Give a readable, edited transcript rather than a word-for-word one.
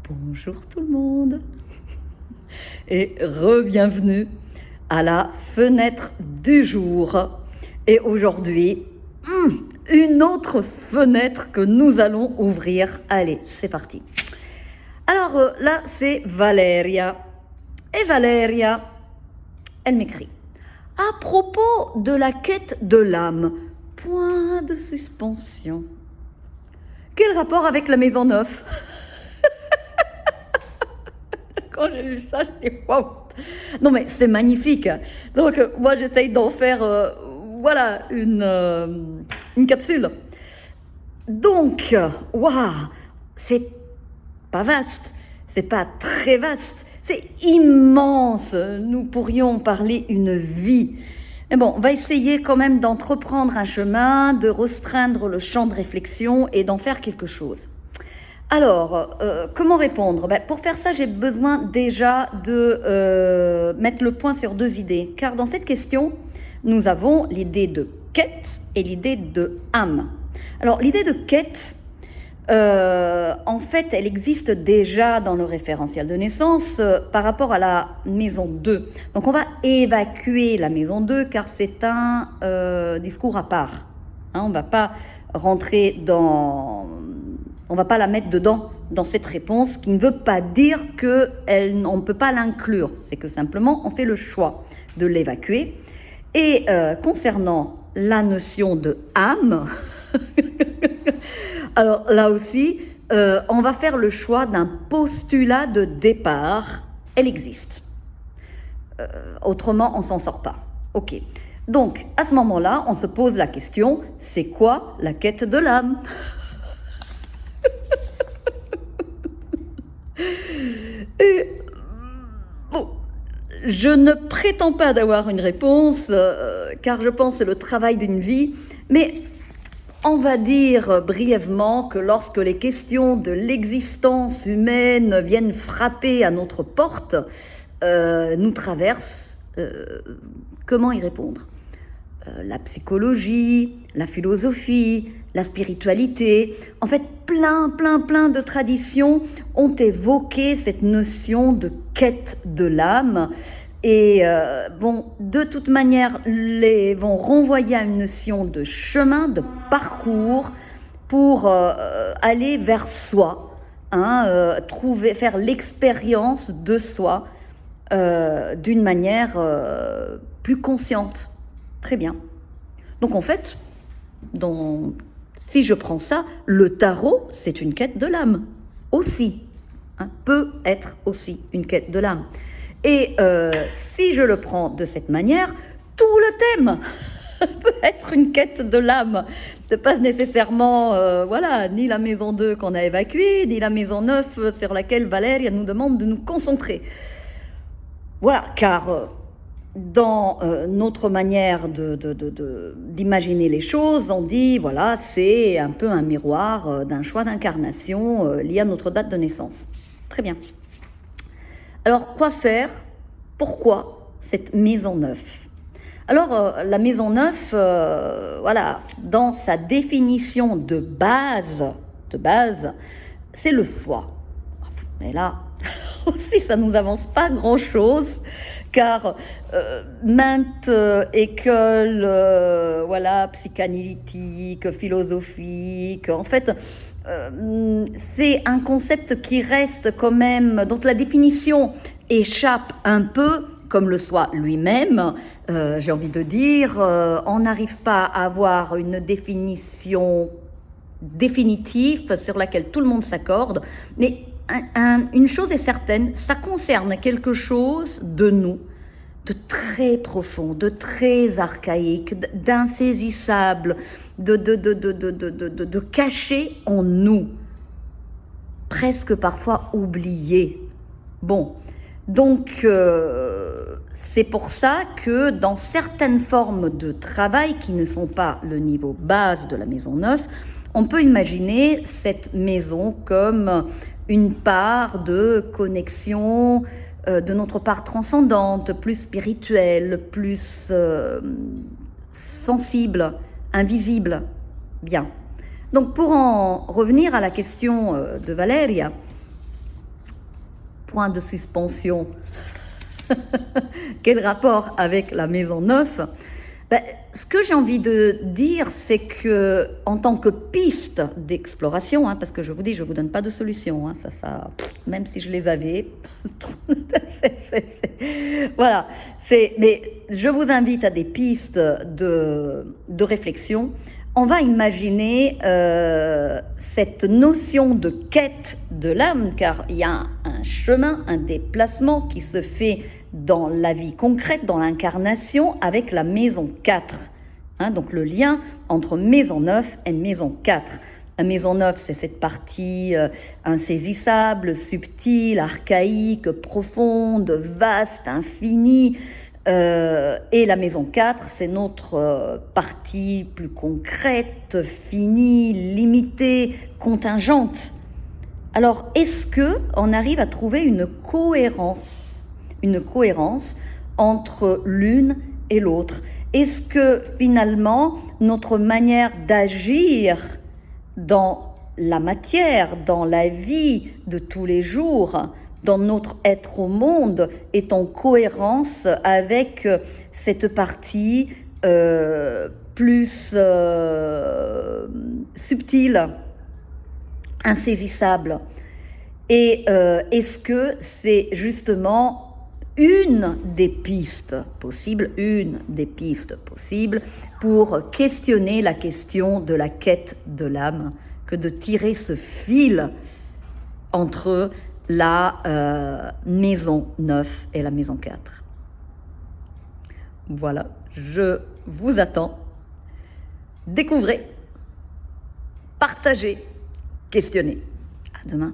Bonjour tout le monde et re-bienvenue à la fenêtre du jour. Et aujourd'hui, une autre fenêtre que nous allons ouvrir. Allez, c'est parti. Alors là, c'est Valeria. Et Valeria, elle m'écrit: à propos de la quête de l'âme, point de suspension. Quel rapport avec la maison neuve? Quand j'ai lu ça, je dis waouh! Non, mais c'est magnifique. Donc, moi, j'essaye d'en faire, voilà, une capsule. Donc, waouh! C'est pas vaste, c'est pas très vaste, c'est immense. Nous pourrions parler une vie. Mais bon, on va essayer quand même d'entreprendre un chemin, de restreindre le champ de réflexion et d'en faire quelque chose. Alors, comment répondre? Pour faire ça, j'ai besoin déjà de mettre le point sur deux idées. Car dans cette question, nous avons l'idée de quête et l'idée de âme. Alors, l'idée de quête, en fait, elle existe déjà dans le référentiel de naissance par rapport à la maison 2. Donc, on va évacuer la maison 2 car c'est un discours à part. Hein, on ne va pas rentrer dans... On ne va pas la mettre dedans, dans cette réponse, qui ne veut pas dire qu'on ne peut pas l'inclure. C'est que simplement, on fait le choix de l'évacuer. Et concernant la notion de âme, alors là aussi, on va faire le choix d'un postulat de départ. Elle existe. Autrement, on ne s'en sort pas. Ok. Donc, à ce moment-là, on se pose la question, c'est quoi la quête de l'âme ? Et, bon, je ne prétends pas d'avoir une réponse, car je pense que c'est le travail d'une vie, mais on va dire brièvement que lorsque les questions de l'existence humaine viennent frapper à notre porte, nous traversent, comment y répondre ? La psychologie, la philosophie, la spiritualité, en fait plein de traditions ont évoqué cette notion de quête de l'âme et bon, de toute manière, les vont renvoyer à une notion de chemin, de parcours pour aller vers soi, hein, faire l'expérience de soi d'une manière plus consciente. Très bien. Donc en fait, si je prends ça, le tarot, c'est une quête de l'âme. Aussi. Hein, peut être aussi une quête de l'âme. Et si je le prends de cette manière, tout le thème peut être une quête de l'âme. C'est pas nécessairement, voilà, ni la maison 2 qu'on a évacuée, ni la maison 9 sur laquelle Valéria nous demande de nous concentrer. Voilà, car... dans notre manière d'imaginer les choses, on dit, voilà, c'est un peu un miroir d'un choix d'incarnation lié à notre date de naissance. Très bien. Alors, quoi faire? Pourquoi cette maison 9? Alors, la maison 9, voilà, dans sa définition de base, c'est le soi. Mais là... aussi, ça ne nous avance pas grand-chose, car maintes écoles voilà, psychanalytiques, philosophiques, en fait, c'est un concept qui reste quand même, dont la définition échappe un peu, comme le soi lui-même, j'ai envie de dire, on n'arrive pas à avoir une définition définitive sur laquelle tout le monde s'accorde, mais une chose est certaine, ça concerne quelque chose de nous, de très profond, de très archaïque, d'insaisissable, de caché en nous, presque parfois oublié. Bon, donc c'est pour ça que dans certaines formes de travail qui ne sont pas le niveau base de la maison 9, on peut imaginer cette maison comme une part de connexion de notre part transcendante, plus spirituelle, plus sensible, invisible. Bien. Donc pour en revenir à la question de Valéria, point de suspension. Quel rapport avec la maison 9? Ben, ce que j'ai envie de dire, c'est que en tant que piste d'exploration, parce que je vous dis, je vous donne pas de solution, même si je les avais, voilà. Mais je vous invite à des pistes de réflexion. On va imaginer cette notion de quête de l'âme, car il y a un chemin, un déplacement qui se fait dans la vie concrète, dans l'incarnation, avec la maison 4. Donc le lien entre maison 9 et maison 4. La maison 9, c'est cette partie insaisissable, subtile, archaïque, profonde, vaste, infinie. Et la maison 4, c'est notre partie plus concrète, finie, limitée, contingente. Alors, est-ce qu'on arrive à trouver une cohérence entre l'une et l'autre? Est-ce que finalement, notre manière d'agir dans la matière, dans la vie de tous les jours, dans notre être au monde, est en cohérence avec cette partie plus subtile, insaisissable? Et est-ce que c'est justement une des pistes possibles pour questionner la question de la quête de l'âme, que de tirer ce fil entre la maison 9 et la maison 4. Voilà, je vous attends. Découvrez, partagez, questionnez. À demain.